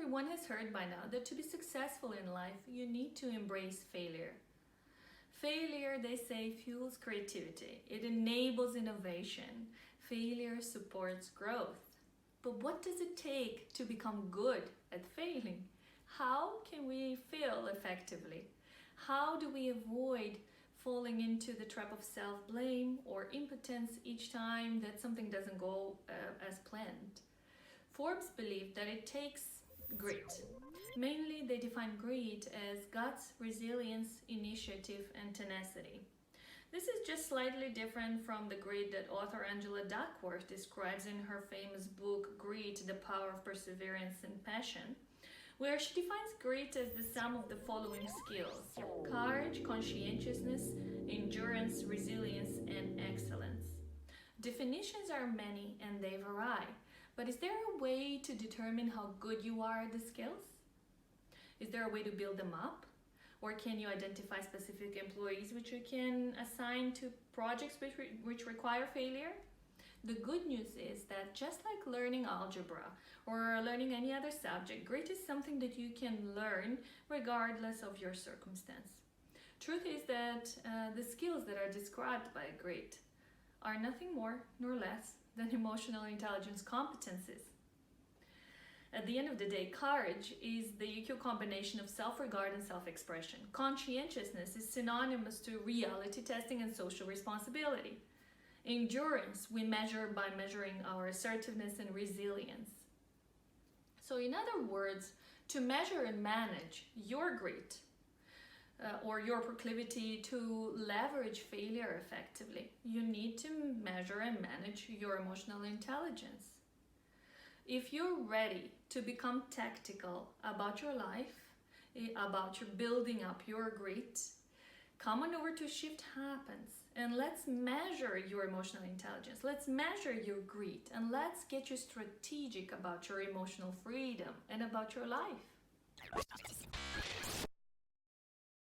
everyone has heard by now that to be successful in life, you need to embrace failure. Failure, they say, fuels creativity. It enables innovation. Failure supports growth. But what does it take to become good at failing? How can we fail effectively? How do we avoid falling into the trap of self-blame or impotence each time that something doesn't go as planned? Forbes believe that it takes grit. Mainly, they define grit as guts, resilience, initiative, and tenacity. This is just slightly different from the grit that author Angela Duckworth describes in her famous book, Grit, The Power of Perseverance and Passion, where she defines grit as the sum of the following skills: courage, conscientiousness, endurance, resilience, and excellence. Definitions are many and they vary, but is there a way to determine how good you are at the skills? Is there a way to build them up? Or can you identify specific employees which you can assign to projects which require failure? The good news is that just like learning algebra or learning any other subject, grit is something that you can learn regardless of your circumstance. Truth is that the skills that are described by grit are nothing more nor less than emotional intelligence competences. At the end of the day, courage is the EQ combination of self-regard and self-expression. Conscientiousness is synonymous to reality testing and social responsibility. Endurance we measure by measuring our assertiveness and resilience. So in other words, to measure and manage your grit or your proclivity to leverage failure effectively, you need to measure and manage your emotional intelligence. If you're ready to become tactical about your life, about your building up your grit, come on over to SHFT Happens and let's measure your emotional intelligence. Let's measure your grit and let's get you strategic about your emotional freedom and about your life.